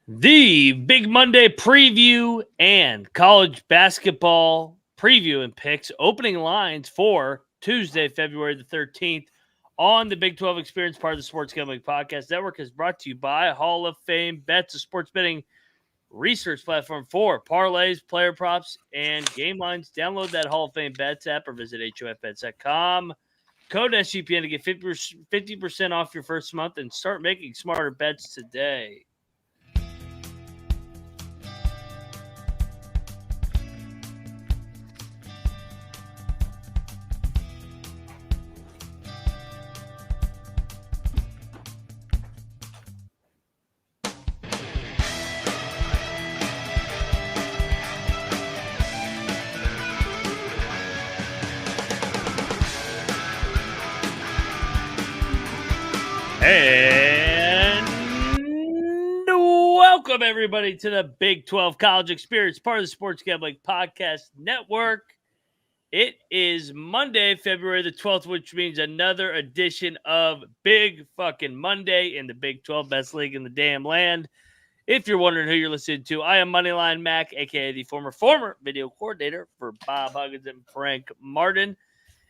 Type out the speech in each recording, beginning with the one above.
The Big Monday preview and college basketball preview and picks, opening lines for Tuesday, February the 13th on the Big 12 Experience, part of the Sports Gambling Podcast Network, is brought to you by Hall of Fame Bets, a sports betting research platform for parlays, player props, and game lines. Download that Hall of Fame Bets app or visit hofbets.com. Code SGPN to get 50% off your first month and start making smarter bets today. And welcome, everybody, to the Big 12 College Experience, part of the Sports Gambling Podcast Network. It is Monday, February the 12th, which means another edition of Big fucking Monday in the Big 12 best league in the damn land. If you're wondering who you're listening to, I am Moneyline Mac, a.k.a. the former video coordinator for Bob Huggins and Frank Martin.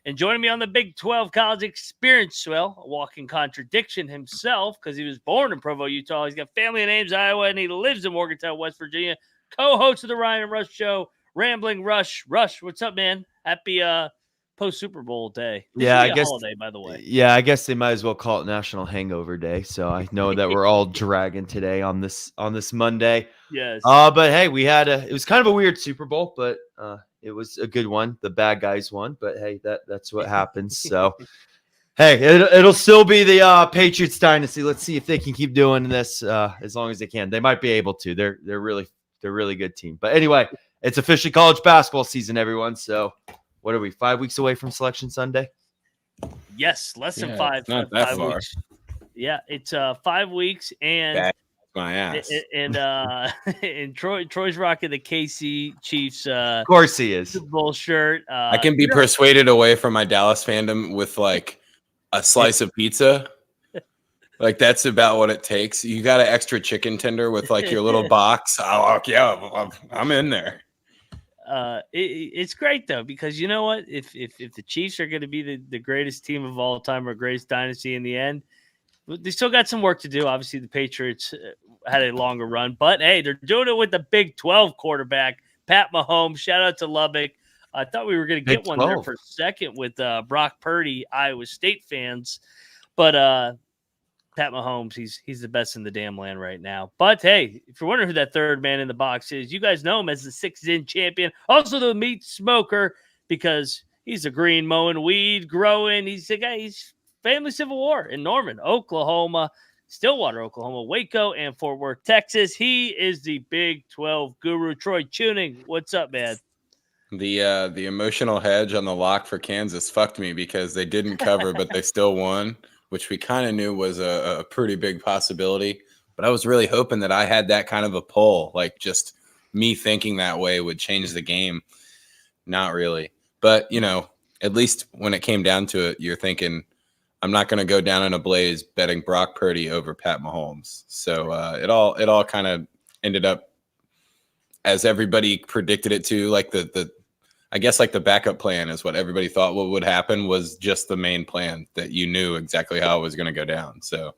And joining me on the Big 12 College Experience, well, a walking contradiction himself, because he was born in Provo, Utah. He's got family in Ames, Iowa, and he lives in Morgantown, West Virginia. Co-host of the Ryan and Rush Show, Rambling Rush. Rush, what's up, man? Happy post-Super Bowl day. Yeah, I guess. Holiday, by the way. Yeah, I guess they might as well call it National Hangover Day. So I know that we're all dragging today on this Monday. Yes. But hey, it was kind of a weird Super Bowl, but it was a good one. The bad guys won, but hey, that's what happens. So hey, it'll still be the Patriots dynasty. Let's see if they can keep doing this as long as they can. They might be able to. They're really good team. But anyway, it's officially college basketball season, everyone. So what are we, 5 weeks away from Selection Sunday? Yes, less than five. Not that far. Weeks. Yeah, it's 5 weeks, and Back my ass. And Troy's rocking the KC Chiefs. Of course he is. Super Bowl shirt. I can be persuaded away from my Dallas fandom with like a slice of pizza. Like that's about what it takes. You got an extra chicken tender with like your little box. Oh yeah, I'm in there. It's great though, because you know what? If the Chiefs are going to be the greatest team of all time or greatest dynasty in the end, they still got some work to do. Obviously, the Patriots had a longer run, but hey, they're doing it with the Big 12 quarterback, Pat Mahomes. Shout out to Lubbock. I thought we were going to get one there for a second with Brock Purdy, Iowa State fans, but Pat Mahomes, he's the best in the damn land right now. But hey, if you're wondering who that third man in the box is, you guys know him as the 6'in champion, also the meat smoker, because he's a green mowing, weed growing. He's the guy. He's family Civil War in Norman, Oklahoma, Stillwater, Oklahoma, Waco, and Fort Worth, Texas. He is the Big 12 guru. Troy Chewning, what's up, man? The emotional hedge on the lock for Kansas fucked me because they didn't cover, but they still won, which we kind of knew was a pretty big possibility. But I was really hoping that I had that kind of a pull, like just me thinking that way would change the game. Not really. But, you know, at least when it came down to it, you're thinking, I'm not going to go down in a blaze betting Brock Purdy over Pat Mahomes. So it all kind of ended up as everybody predicted it to. Like I guess like the backup plan is what everybody thought what would happen was just the main plan, that you knew exactly how it was going to go down. So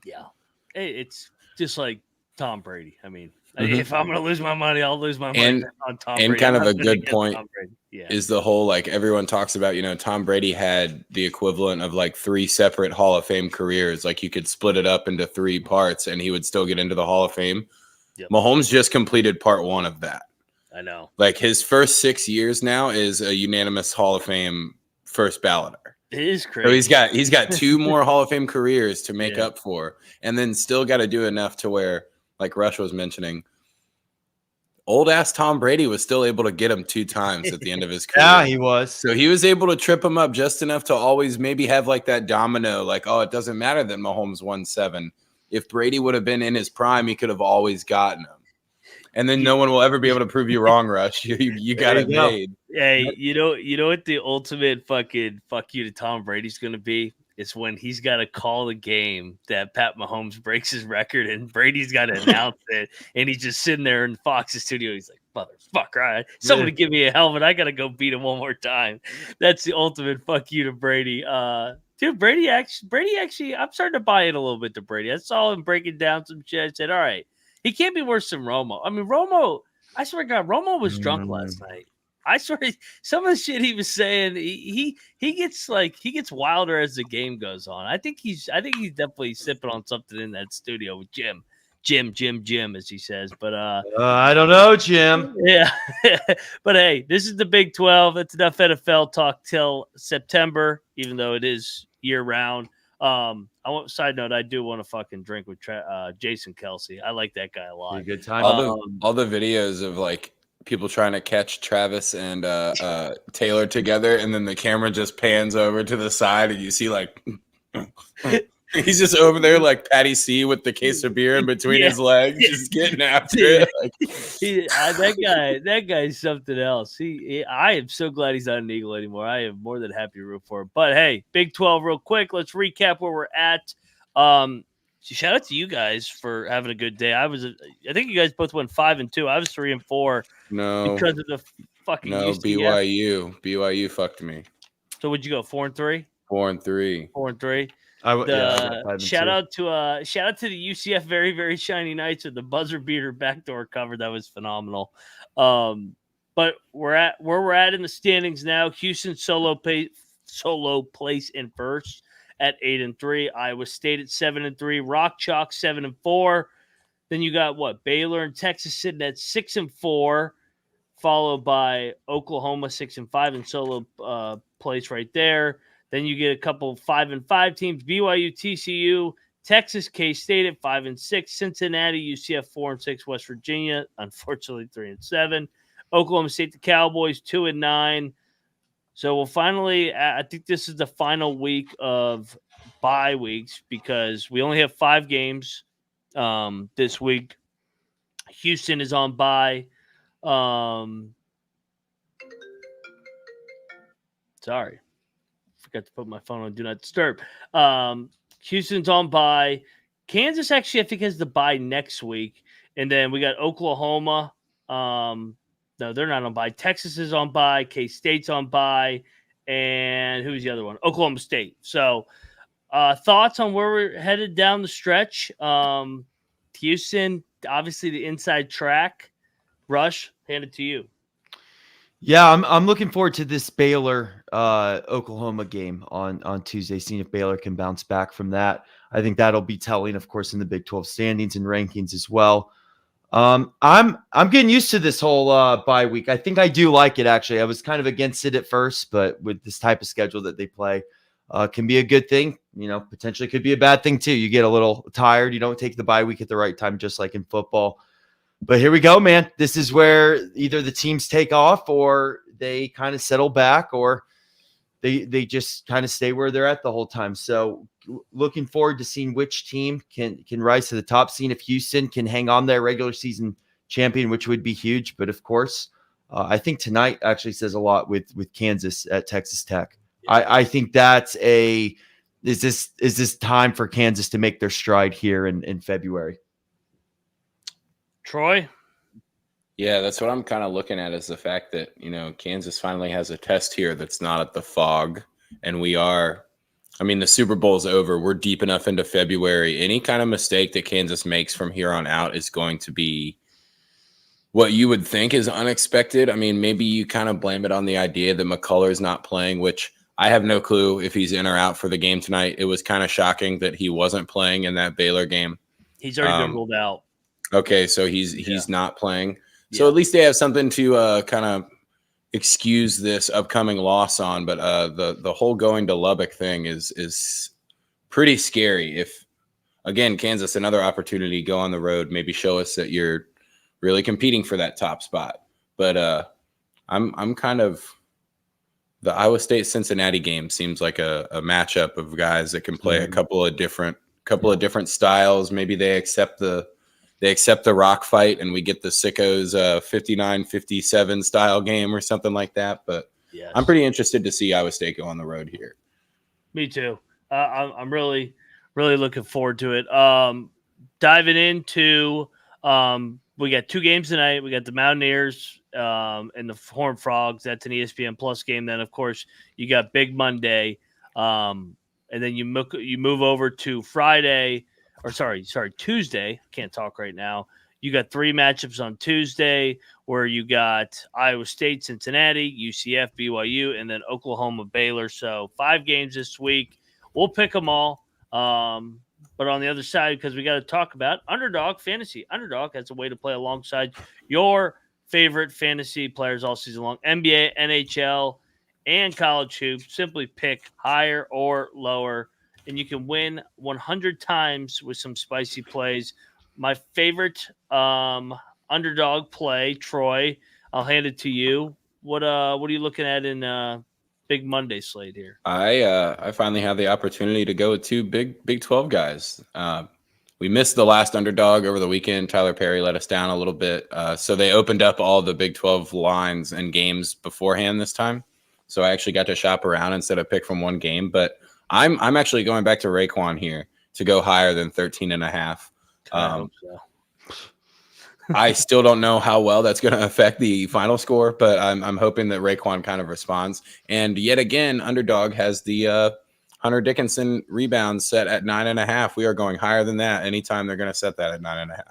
yeah, it's just like Tom Brady. I mean, if I'm going to lose my money, I'll lose my money on Tom Brady. And kind of a good point is the whole, like everyone talks about, you know, Tom Brady had the equivalent of like 3 separate Hall of Fame careers. Like you could split it up into 3 parts and he would still get into the Hall of Fame. Yep. Mahomes just completed part 1 of that. I know. Like his first 6 years now is a unanimous Hall of Fame first balloter. It is crazy. So he's got 2 more Hall of Fame careers to make up for, and then still got to do enough to where, like Rush was mentioning, old ass Tom Brady was still able to get him 2 times at the end of his career. Yeah, he was. So he was able to trip him up just enough to always maybe have like that domino, like, oh, it doesn't matter that Mahomes won 7. If Brady would have been in his prime, he could have always gotten him. And then no one will ever be able to prove you wrong, Rush. You got it made. Hey, you know what the ultimate fucking fuck you to Tom Brady's going to be? is when he's got to call the game that Pat Mahomes breaks his record and Brady's got to announce it. And he's just sitting there in Fox's studio. He's like, motherfucker, right? Somebody give me a helmet. I got to go beat him one more time. That's the ultimate fuck you to Brady. Dude, Brady actually, I'm starting to buy in a little bit to Brady. I saw him breaking down some shit. I said, all right, he can't be worse than Romo. I mean, Romo, I swear to God, Romo was drunk last night. I swear, some of the shit he was saying, he gets wilder as the game goes on. I think he's definitely sipping on something in that studio with Jim, as he says. But I don't know, Jim. Yeah, but hey, this is the Big 12. It's enough NFL talk till September, even though it is year round. Side note, I do want to fucking drink with Jason Kelsey. I like that guy a lot. Good time. All the videos of like people trying to catch Travis and Taylor together, and then the camera just pans over to the side, and you see like he's just over there like Patty C with the case of beer in between his legs, just getting after it. Like, that guy's something else. I am so glad he's not an Eagle anymore. I am more than happy to root for him. But hey, Big 12 real quick. Let's recap where we're at. Shout out to you guys for having a good day. I think you guys both went 5-2. I was 3-4. No, because of the fucking UCF. BYU fucked me. So would you go 4-3? 4-3. 4-3. Shout out to the UCF very, very shiny Knights with the buzzer beater backdoor cover. That was phenomenal. But where we're at in the standings now. Houston solo place in first at 8-3. Iowa State at 7-3. Rock Chalk 7-4. Then you got Baylor and Texas sitting at 6-4, followed by Oklahoma 6-5 in solo place right there. Then you get a couple 5-5 teams: BYU, TCU, Texas, K-State at 5-6, Cincinnati, UCF 4-6, West Virginia unfortunately 3-7, Oklahoma State, the Cowboys 2-9. So we'll finally, I think this is the final week of bye weeks because we only have 5 games this week. Houston is on bye. Sorry. Forgot to put my phone on Do Not Disturb. Houston's on bye. Kansas actually, I think, has the bye next week. And then we got Oklahoma. No, they're not on bye. Texas is on bye. K-State's on bye. And who's the other one? Oklahoma State. So thoughts on where we're headed down the stretch? Houston, obviously the inside track. Rush, hand it to you. Yeah, I'm looking forward to this Baylor Oklahoma game on Tuesday, seeing if Baylor can bounce back from that. I think that'll be telling, of course, in the Big 12 standings and rankings as well. I'm getting used to this whole bye week. I think I do like it, actually. I was kind of against it at first, but with this type of schedule that they play, can be a good thing. Potentially could be a bad thing too. You get a little tired. You don't take the bye week at the right time, just like in football. But here we go, man. This is where either the teams take off or they kind of settle back or they just kind of stay where they're at the whole time. So looking forward to seeing which team can rise to the top, seeing if Houston can hang on their regular season champion, which would be huge. But of course, I think tonight actually says a lot with Kansas at Texas Tech. I think that's is this time for Kansas to make their stride here in February? Troy? Yeah, that's what I'm kind of looking at is the fact that, Kansas finally has a test here that's not at the Fog. And the Super Bowl's over. We're deep enough into February. Any kind of mistake that Kansas makes from here on out is going to be what you would think is unexpected. Maybe you kind of blame it on the idea that McCullar's not playing, which I have no clue if he's in or out for the game tonight. It was kind of shocking that he wasn't playing in that Baylor game. He's already been ruled out. Okay, so he's not playing. Yeah. So at least they have something to kind of excuse this upcoming loss on. But the whole going to Lubbock thing is pretty scary. If, again, Kansas, another opportunity, go on the road, maybe show us that you're really competing for that top spot. But I'm kind of – the Iowa State-Cincinnati game seems like a matchup of guys that can play a couple of different styles. Maybe they accept the rock fight and we get the sickos 59-57 style game or something like that. But yes. I'm pretty interested to see Iowa State go on the road here. Me too. I'm really looking forward to it. Diving into we got 2 games tonight. We got the Mountaineers and the Horned Frogs. That's an ESPN Plus game. Then of course you got Big Monday, and then you move over to Friday, or sorry Tuesday. Can't talk right now. You got 3 matchups on Tuesday where you got Iowa State, Cincinnati, UCF, BYU, and then Oklahoma, Baylor. So 5 games this week. We'll pick them all. But on the other side, because we got to talk about Underdog Fantasy. Underdog has a way to play alongside your favorite fantasy players all season long. NBA, NHL, and college hoops. Simply pick higher or lower, and you can win 100 times with some spicy plays. My favorite underdog play, Troy, I'll hand it to you. What are you looking at in Big Monday slate here? I finally have the opportunity to go with 2 Big 12 guys. We missed the last underdog over the weekend. Tyler Perry let us down a little bit. So they opened up all the Big 12 lines and games beforehand this time. So I actually got to shop around instead of pick from one game. But I'm actually going back to Raekwon here to go higher than 13.5. I hope so. I still don't know how well that's going to affect the final score, but I'm hoping that Raekwon kind of responds. And yet again, Underdog has the Hunter Dickinson rebound set at 9.5. We are going higher than that anytime they're going to set that at 9.5.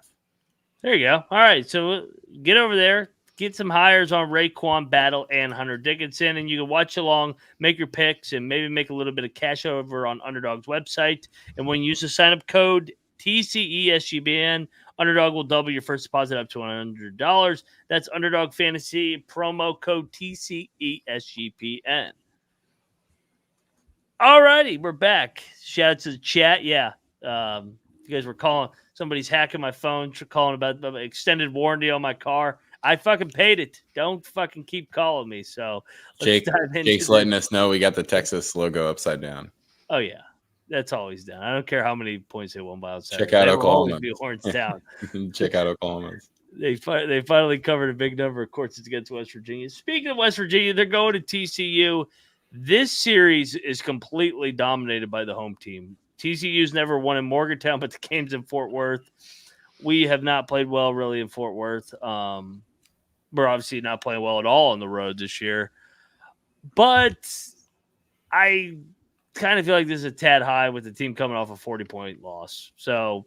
There you go. All right, so get over there, get some hires on Raekwon, Battle, and Hunter Dickinson, and you can watch along, make your picks, and maybe make a little bit of cash over on Underdog's website. And when you use the sign-up code TCESGBN, Underdog will double your first deposit up to $100. That's Underdog Fantasy, promo code TCESGPN. All righty, we're back. Shout out to the chat. Yeah, you guys were calling. Somebody's hacking my phone, calling about the extended warranty on my car. I fucking paid it. Don't fucking keep calling me. So Jake's letting us know we got the Texas logo upside down. Oh, yeah. That's always down. I don't care how many points they won by outside. Check out Oklahoma. Horns down. Check out Oklahoma. They finally covered a big number of courts against West Virginia. Speaking of West Virginia, they're going to TCU. This series is completely dominated by the home team. TCU's never won in Morgantown, but the game's in Fort Worth. We have not played well really in Fort Worth. We're obviously not playing well at all on the road this year. But I kind of feel like this is a tad high with the team coming off a 40-point loss. So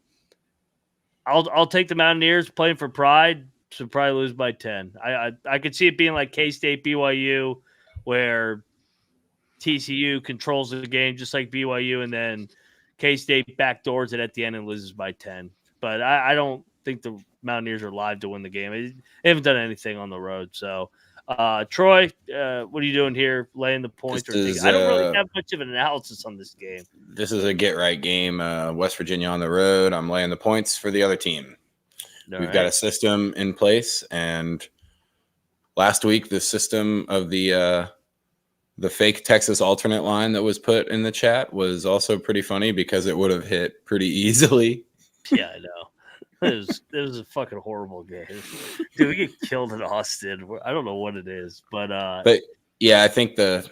I'll take the Mountaineers playing for pride. Should probably lose by 10. I could see it being like K-State, BYU, where TCU controls the game just like BYU, and then K-State backdoors it at the end and loses by 10. But I don't think the Mountaineers are live to win the game. They haven't done anything on the road. So, Troy, what are you doing here? Laying the points? I don't really have much of an analysis on this game. This is a get-right game. West Virginia on the road. I'm laying the points for the other team. We've got a system in place, and last week the system of the fake Texas alternate line that was put in the chat was also pretty funny because it would have hit pretty easily. Yeah, I know. It was a fucking horrible game. Dude, we get killed in Austin. I don't know what it is, but yeah, I think the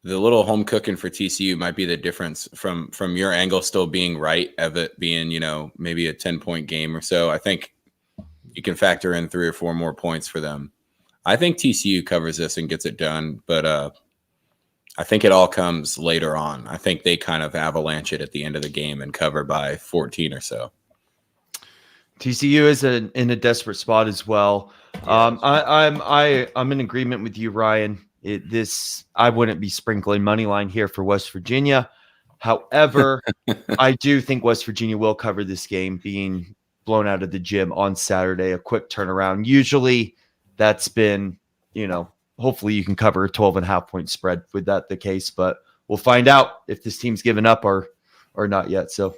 little home cooking for TCU might be the difference from your angle still being right of it being, maybe a 10-point game or so. I think you can factor in 3 or 4 more points for them. I think TCU covers this and gets it done, but I think it all comes later on. I think they kind of avalanche it at the end of the game and cover by 14 or so. TCU is in a desperate spot as well. I'm in agreement with you, Ryan. I wouldn't be sprinkling money line here for West Virginia. However, I do think West Virginia will cover this game, being blown out of the gym on Saturday, a quick turnaround. Usually that's been, hopefully you can cover a 12.5 point spread with that the case, but we'll find out if this team's given up or not yet. So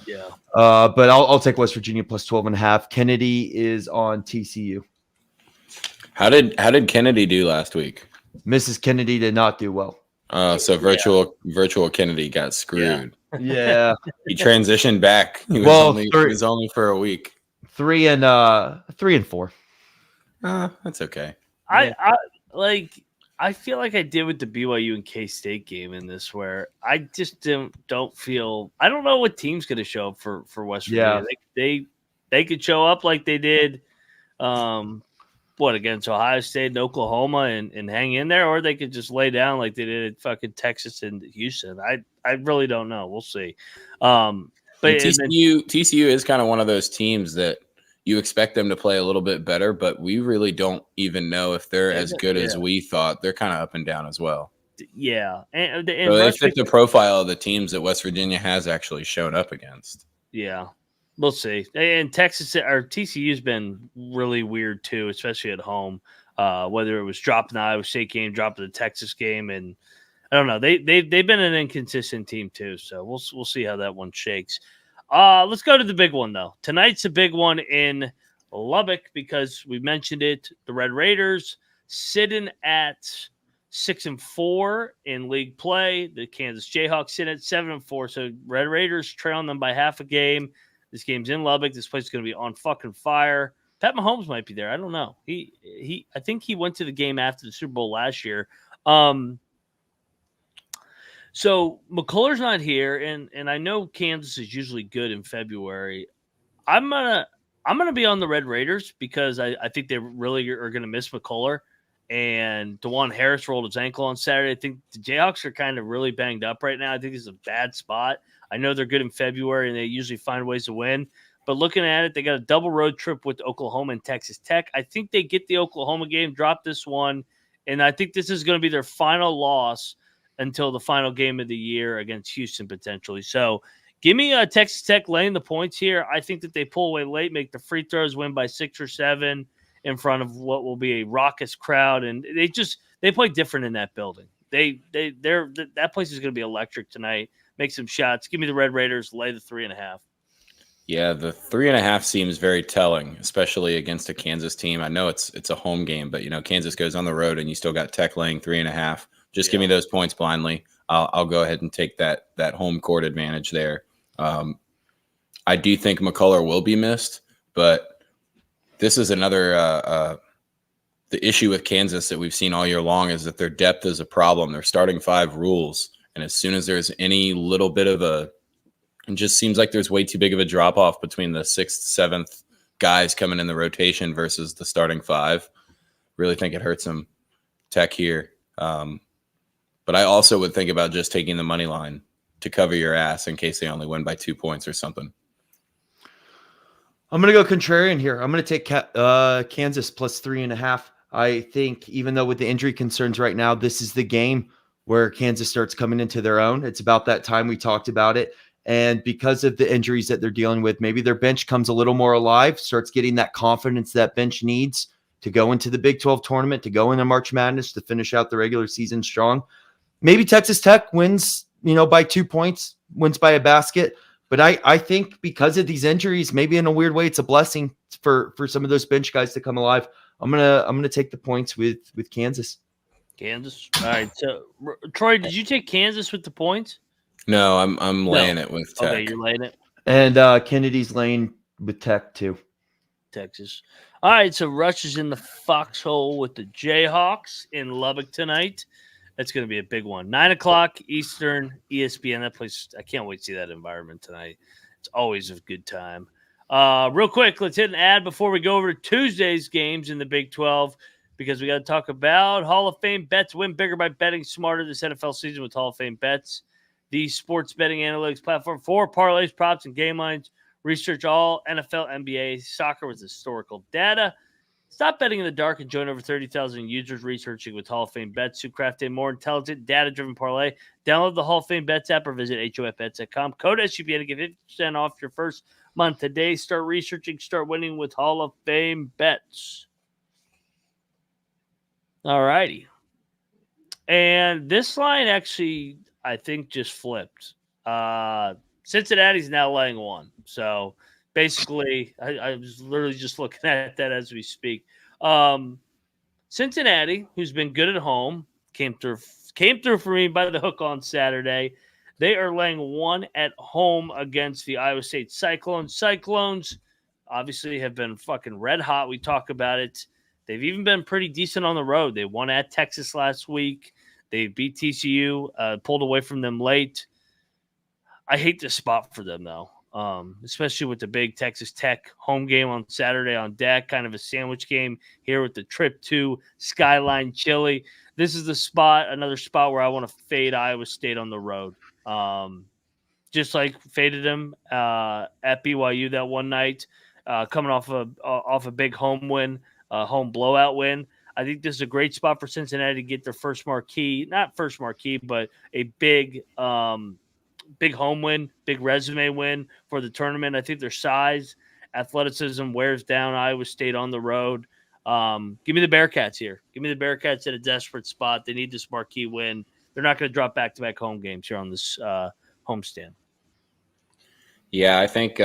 yeah. But I'll take West Virginia plus 12.5. Kennedy is on TCU. How did Kennedy do last week? Mrs. Kennedy did not do well. So virtual Kennedy got screwed. Yeah. He transitioned back. He was only for a week. 3 and 4. That's okay. I I feel like I did with the BYU and K-State game in this, where I just don't feel. I don't know what team's going to show up for West Virginia. They could show up like they did, against Ohio State and Oklahoma and hang in there, or they could just lay down like they did at fucking Texas and Houston. I really don't know. We'll see. But TCU is kind of one of those teams that you expect them to play a little bit better, but we really don't even know if they're as good as we thought. They're kind of up and down as well. Yeah. And so they fit the profile of the teams that West Virginia has actually shown up against. Yeah. We'll see. And Texas or TCU's been really weird too, especially at home. Whether it was dropping the Iowa State game, dropping the Texas game, and I don't know. They've been an inconsistent team too. So we'll see how that one shakes. Let's go to the big one though. Tonight's a big one in Lubbock because we mentioned it. The Red Raiders sitting at 6-4 in league play. The Kansas Jayhawks sit at 7-4. So Red Raiders trailing them by half a game. This game's in Lubbock. This place is going to be on fucking fire. Pat Mahomes might be there. I don't know. I think he went to the game after the Super Bowl last year. So McCullar's not here, and I know Kansas is usually good in February. I'm gonna be on the Red Raiders because I think they really are gonna miss McCullar. And DeJuan Harris rolled his ankle on Saturday. I think the Jayhawks are kind of really banged up right now. I think this is a bad spot. I know they're good in February, and they usually find ways to win. But looking at it, they got a double road trip with Oklahoma and Texas Tech. I think they get the Oklahoma game, drop this one, and I think this is going to be their final loss until the final game of the year against Houston potentially. So give me Texas Tech laying the points here. I think that they pull away late, make the free throws, win by 6 or 7 in front of what will be a raucous crowd, and they play different in that building. That place is going to be electric tonight. Make some shots. Give me the Red Raiders. Lay the 3.5. Yeah, the 3.5 seems very telling, especially against a Kansas team. I know it's a home game, but Kansas goes on the road, and you still got Tech laying 3.5. Just give me those points blindly. I'll go ahead and take that home court advantage there. I do think McCullar will be missed, but this is another the issue with Kansas that we've seen all year long is that their depth is a problem. Their starting 5 rules. And as soon as there's any little bit of it just seems like there's way too big of a drop off between the 6th, 7th guys coming in the rotation versus the starting 5. Really think it hurts them. Tech here. But I also would think about just taking the money line to cover your ass in case they only win by 2 points or something. I'm going to go contrarian here. I'm going to take Kansas plus 3.5. I think even though with the injury concerns right now, this is the game where Kansas starts coming into their own. It's about that time we talked about it. And because of the injuries that they're dealing with, maybe their bench comes a little more alive, starts getting that confidence that bench needs to go into the Big 12 tournament, to go into March Madness, to finish out the regular season strong. Maybe Texas Tech wins, by 2 points, wins by a basket. But I think because of these injuries, maybe in a weird way, it's a blessing for some of those bench guys to come alive. I'm gonna take the points with Kansas. Kansas. All right. So Troy, did you take Kansas with the points? No, I'm laying it with Tech. Okay, you're laying it. And Kennedy's laying with Tech too. Texas. All right. So Rush is in the foxhole with the Jayhawks in Lubbock tonight. That's going to be a big one. 9:00 Eastern, ESPN. That place, I can't wait to see that environment tonight. It's always a good time. Real quick, let's hit an ad before we go over to Tuesday's games in the Big 12 because we got to talk about Hall of Fame bets. Win bigger by betting smarter this NFL season with Hall of Fame bets. The sports betting analytics platform for parlays, props, and game lines. Research all NFL, NBA, soccer with historical data. Stop betting in the dark and join over 30,000 users researching with Hall of Fame bets to craft a more intelligent, data-driven parlay. Download the Hall of Fame Bets app or visit HOFBets.com. Code SUPN to get 50% off your first month today. Start researching, start winning with Hall of Fame Bets. All righty. And this line actually, I think, just flipped. Cincinnati's now laying 1. So basically, I was literally just looking at that as we speak. Cincinnati, who's been good at home, came through for me by the hook on Saturday. They are laying 1 at home against the Iowa State Cyclones. Cyclones obviously have been fucking red hot. We talk about it. They've even been pretty decent on the road. They won at Texas last week. They beat TCU, pulled away from them late. I hate this spot for them, though, especially with the big Texas Tech home game on Saturday on deck, kind of a sandwich game here with the trip to Skyline Chili. This is the spot, another spot where I want to fade Iowa State on the road. Just like faded them at BYU that one night, coming off a big home win, home blowout win. I think this is a great spot for Cincinnati to get their first marquee, not first marquee, but a big home win, big resume win for the tournament. I think their size, athleticism wears down Iowa State on the road. Give me the Bearcats here. Give me the Bearcats at a desperate spot. They need this marquee win. They're not going to drop back-to-back home games here on this homestand. Yeah, I think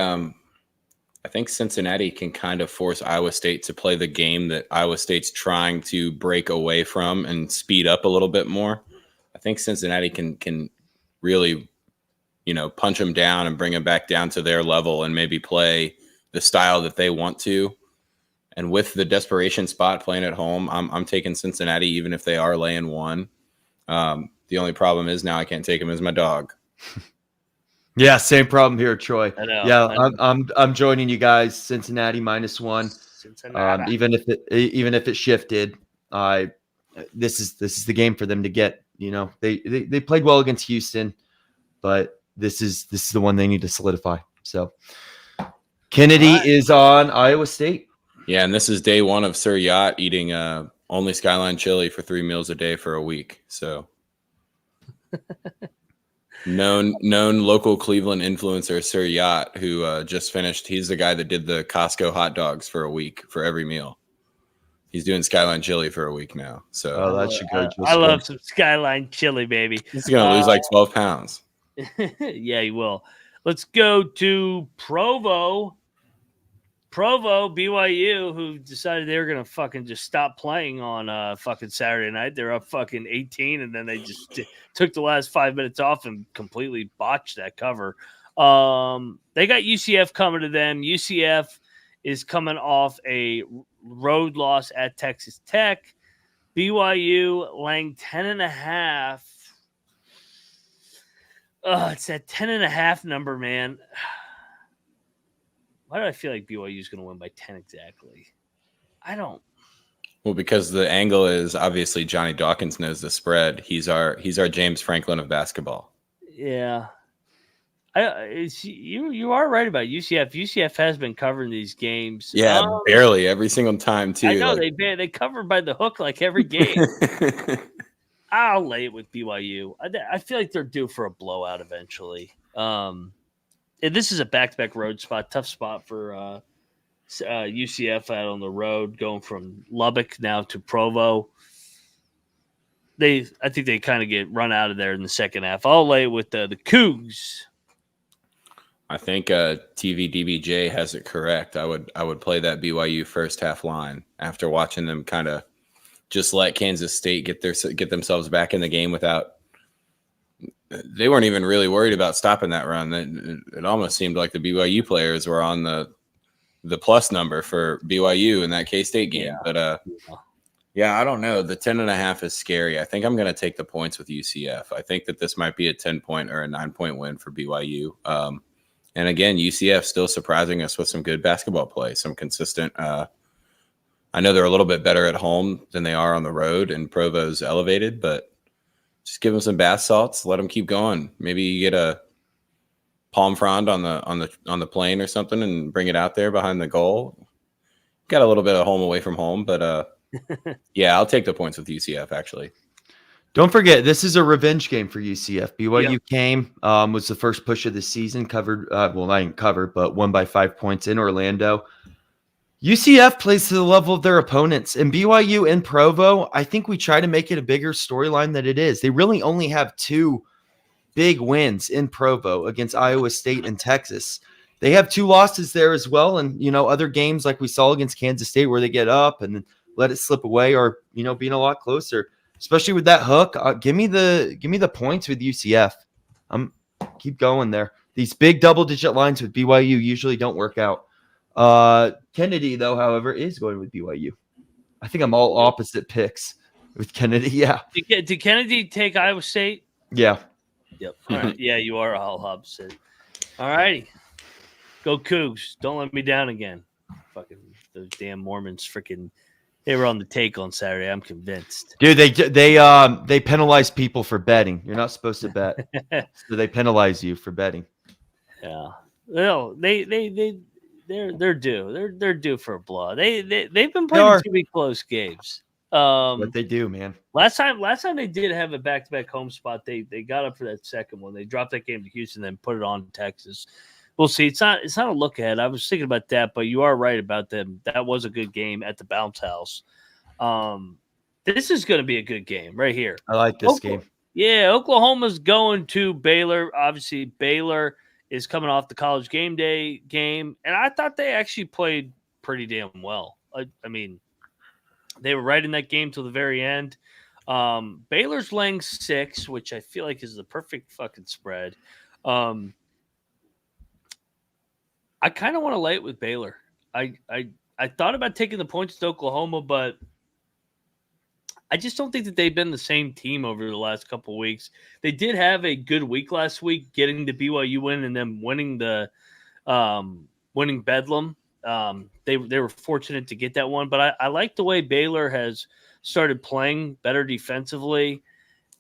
Cincinnati can kind of force Iowa State to play the game that Iowa State's trying to break away from and speed up a little bit more. I think Cincinnati can really, punch them down and bring them back down to their level and maybe play the style that they want to. And with the desperation spot playing at home, I'm taking Cincinnati even if they are laying one. The only problem is now I can't take them as my dog. Yeah, same problem here, Troy. I know. Yeah, I'm joining you guys. Cincinnati -1. Cincinnati. Even if it shifted, this is the game for them to get. They played well against Houston, but this is the one they need to solidify. So Kennedy is on Iowa State. Yeah, and this is day one of Sir Yacht eating only Skyline chili for 3 meals a day for a week. So known local Cleveland influencer Sir Yacht, who just finished. He's the guy that did the Costco hot dogs for a week for every meal. He's doing Skyline chili for a week now. So that should go. I love some Skyline chili, baby. He's gonna lose like 12 pounds. Yeah, he will. Let's go to Provo. BYU, who decided they were going to fucking just stop playing on fucking Saturday night. They're up fucking 18, and then they just took the last 5 minutes off and completely botched that cover. They got UCF coming to them. UCF is coming off a road loss at Texas Tech. BYU laying 10.5. It's that 10.5 number, man. Why do I feel like BYU is going to win by 10 exactly? I don't. Well, because the angle is obviously Johnny Dawkins knows the spread. He's our James Franklin of basketball. Yeah. You are right about UCF. UCF has been covering these games. Yeah, barely every single time too. I know they cover by the hook like every game. I'll lay it with BYU. I feel like they're due for a blowout eventually. This is a back-to-back road spot, tough spot for UCF out on the road, going from Lubbock now to Provo. I think they kind of get run out of there in the second half. I'll lay it with the Cougs. I think TVDBJ has it correct. I would play that BYU first half line after watching them kind of just let Kansas State get themselves back in the game without. They weren't even really worried about stopping that run. It almost seemed like the BYU players were on the plus number for BYU in that K-State game. Yeah. But yeah, I don't know. The 10.5 is scary. I think I'm going to take the points with UCF. I think that this might be a 10-point or a 9-point win for BYU. And again, UCF still surprising us with some good basketball play, some consistent. I know they're a little bit better at home than they are on the road, and Provo's elevated, but just give them some bath salts, let them keep going. Maybe you get a palm frond on the plane or something and bring it out there behind the goal. Got a little bit of home away from home, but yeah, I'll take the points with UCF actually. Don't forget, this is a revenge game for UCF. BYU came, was the first push of the season, covered, not even covered, but won by 5 points in Orlando. UCF plays to the level of their opponents, and BYU in Provo, I think we try to make it a bigger storyline than it is. They really only have 2 big wins in Provo against Iowa State and Texas. They have 2 losses there as well, and other games like we saw against Kansas State where they get up and let it slip away, or being a lot closer. Especially with that hook, give me the points with UCF. Keep going there. These big double-digit lines with BYU usually don't work out. Kennedy, though, however, is going with BYU. I think I'm all opposite picks with Kennedy. Yeah. Did Kennedy take Iowa State? Yeah. Yep. All right. Yeah, you are all opposite. All righty. Go Cougs. Don't let me down again. Fucking those damn Mormons freaking they were on the take on Saturday. I'm convinced. Dude, they penalize people for betting. You're not supposed to bet. So they penalize you for betting. Yeah. No, they're due. They're due for a blow. They've been playing too many close games. What they do, man. Last time they did have a back-to-back home spot. They got up for that second one. They dropped that game to Houston, then put it on Texas. We'll see. It's not a look ahead. I was thinking about that, but you are right about them. That was a good game at the Bounce House. This is going to be a good game right here. I like this game. Yeah, Oklahoma's going to Baylor. Obviously, Baylor is coming off the College Game Day game, and I thought they actually played pretty damn well. I mean, they were right in that game till the very end. Baylor's laying 6, which I feel like is the perfect fucking spread. I kind of want to lay it with Baylor. I thought about taking the points to Oklahoma, but I just don't think that they've been the same team over the last couple of weeks. They did have a good week last week, getting the BYU win and then winning the winning Bedlam. They were fortunate to get that one, but I like the way Baylor has started playing better defensively,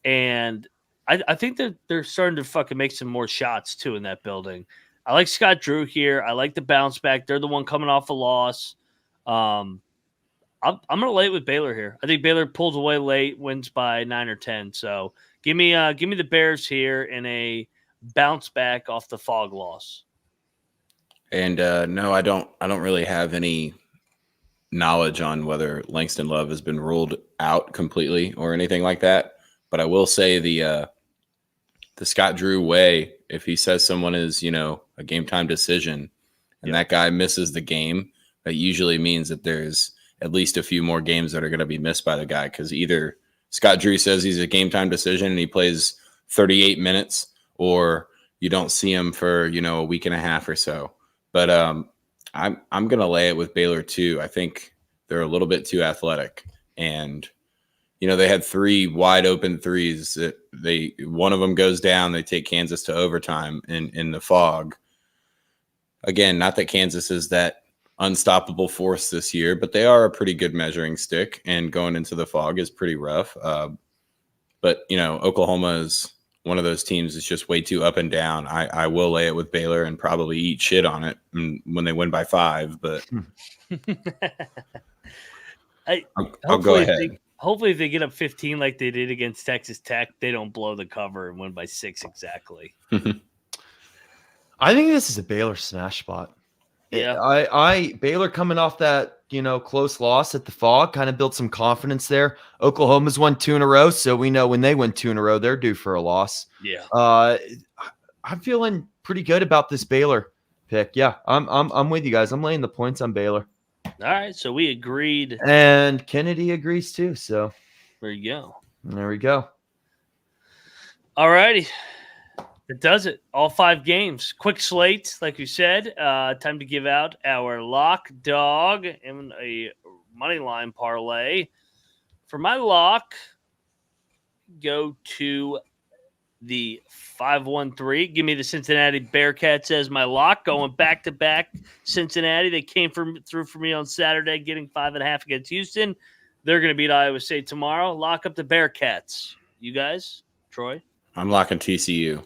and I think that they're starting to fucking make some more shots too in that building. I like Scott Drew here. I like the bounce back. They're the one coming off a loss. I'm going to lay it with Baylor here. I think Baylor pulls away late, wins by 9 or 10. So give me the Bears here in a bounce back off the Fog loss. And no, I don't really have any knowledge on whether Langston Love has been ruled out completely or anything like that. But I will say the Scott Drew way, if he says someone is, a game time decision and that guy misses the game, that usually means that there's at least a few more games that are going to be missed by the guy. Cause either Scott Drew says he's a game time decision and he plays 38 minutes, or you don't see him for, a week and a half or so. But I'm going to lay it with Baylor too. I think they're a little bit too athletic, and they had 3 wide open threes that one of them goes down. They take Kansas to overtime in the Fog. Again, not that Kansas is that unstoppable force this year, but they are a pretty good measuring stick, and going into the Fog is pretty rough. But Oklahoma is one of those teams that's just way too up and down. I will lay it with Baylor and probably eat shit on it when they win by 5, but I'll go ahead. Hopefully, if they get up 15 like they did against Texas Tech, they don't blow the cover and win by 6 exactly. I think this is a Baylor smash spot. Yeah, Baylor coming off that close loss at the Fog kind of built some confidence there. Oklahoma's won 2 in a row, so we know when they win 2 in a row, they're due for a loss. Yeah, I'm feeling pretty good about this Baylor pick. Yeah, I'm with you guys. I'm laying the points on Baylor. All right, so we agreed. And Kennedy agrees too, so there you go. There we go. All righty. It does it. All 5 games. Quick slate, like you said. Time to give out our lock dog and a money line parlay. For my lock, go to the 5-1-3. Give me the Cincinnati Bearcats as my lock, going back-to-back Cincinnati. They came through for me on Saturday, getting 5.5 against Houston. They're going to beat Iowa State tomorrow. Lock up the Bearcats. You guys? Troy? I'm locking TCU.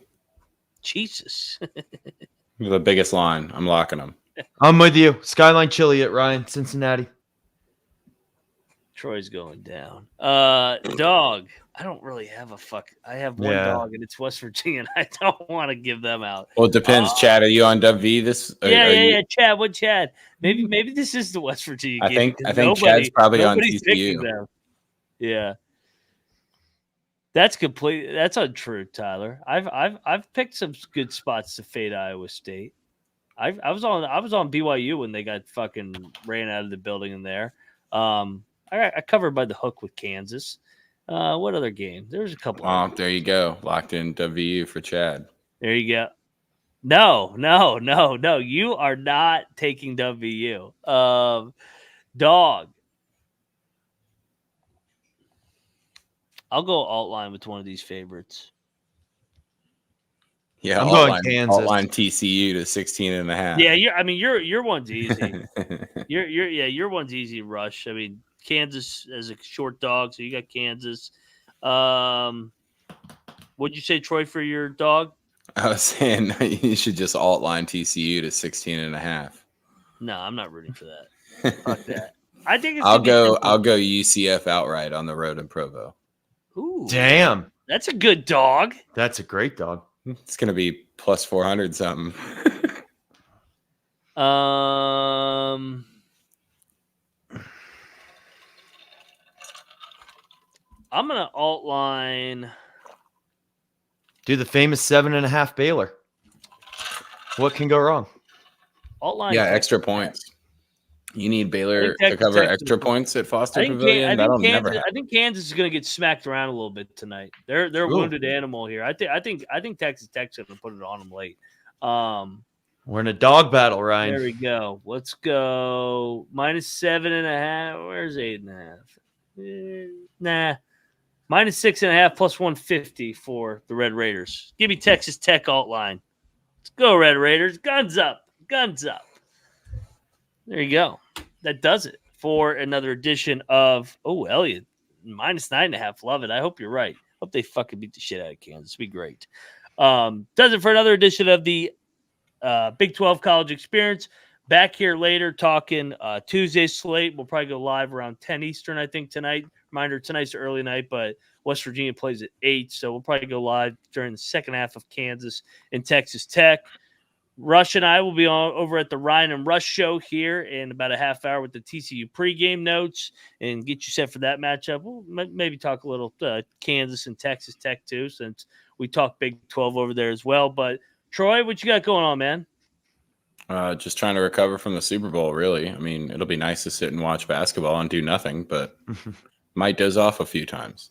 Jesus. The biggest line. I'm locking them. I'm with you. Skyline Chili at Ryan, Cincinnati. Troy's going down. Dog. I don't really have a fuck. I have one dog, and it's West Virginia, and I don't want to give them out. Well, it depends. Chad, are you on WV this? Yeah. Chad, what Chad? Maybe this is the West Virginia game. I think Chad's probably on TCU. Yeah. That's complete. That's untrue, Tyler. I've picked some good spots to fade Iowa State. I was on BYU when they got fucking ran out of the building in there. I covered by the hook with Kansas. What other game? There's a couple. Oh, there you go. Locked in WU for Chad. There you go. No. You are not taking WU. Dog. I'll go alt line with one of these favorites. Yeah, I'm alt going line, Kansas. alt line TCU to 16.5. Yeah, your one's easy. your one's easy. Rush. I mean, Kansas as a short dog, so you got Kansas. What'd you say, Troy, for your dog? I was saying you should just alt line TCU to 16.5. No, I'm not rooting for that. Fuck that. I think it's I'll go UCF outright on the road in Provo. Ooh, Damn. that's a good dog. That's a great dog. It's gonna be plus 400 something. I'm gonna alt line. Do the famous 7.5 Baylor. What can go wrong? Alt line. Yeah, extra points. You need Baylor to cover extra points at Foster Pavilion. That'll never happen. I think Kansas is going to get smacked around a little bit tonight. They're a wounded animal here. I think Texas Tech's going to put it on them late. We're in a dog battle, Ryan. There we go. Let's go -7.5. Where's 8.5? Nah. -6.5 plus 150 for the Red Raiders. Give me Texas Tech alt line. Let's go, Red Raiders. Guns up. Guns up. There you go. That does it for another edition of Elliot. -9.5. Love it. I hope you're right. Hope they fucking beat the shit out of Kansas. It'd be great. Does it for another edition of the Big 12 College Experience. Back here later talking Tuesday slate. We'll probably go live around 10 Eastern, I think, tonight. Reminder, tonight's an early night, but West Virginia plays at 8, so we'll probably go live during the second half of Kansas and Texas Tech. Rush and I will be on over at the Ryan and Rush show here in about a half hour with the TCU pregame notes and get you set for that matchup. We'll maybe talk a little Kansas and Texas Tech too, since we talk Big 12 over there as well. But Troy, what you got going on, man? Just trying to recover from the Super Bowl, really. I mean, it'll be nice to sit and watch basketball and do nothing, but might doze off a few times.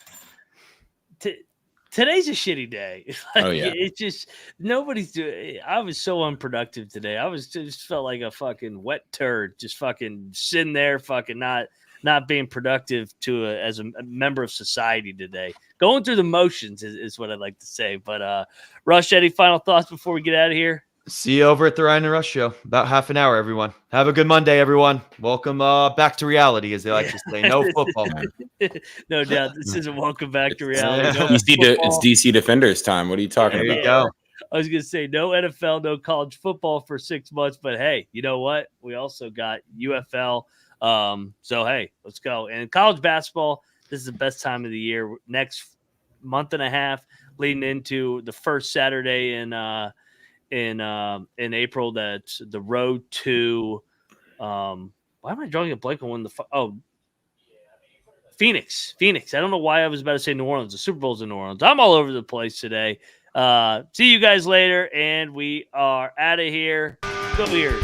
Today's a shitty day. Oh, yeah. It's just nobody's doing. I was so unproductive today. I was just felt like a fucking wet turd, just fucking sitting there, fucking not being productive as a member of society today. Going through the motions is what I'd like to say. But Rush, any final thoughts before we get out of here? See you over at the Ryan and Rush show. About half an hour, everyone. Have a good Monday, everyone. Welcome back to reality, as they like to say. No football. No doubt. This isn't welcome back to reality. It's DC Defenders time. What are you talking about? There you go. I was going to say no NFL, no college football for 6 months. But, hey, you know what? We also got UFL. So, hey, let's go. And college basketball, this is the best time of the year. Next month and a half leading into the first Saturday in April, that's the road to why am I drawing a blank on Phoenix. I don't know why I was about to say New Orleans. The Super Bowl's in New Orleans. I'm all over the place today. See you guys later, and we are out of here. Go here.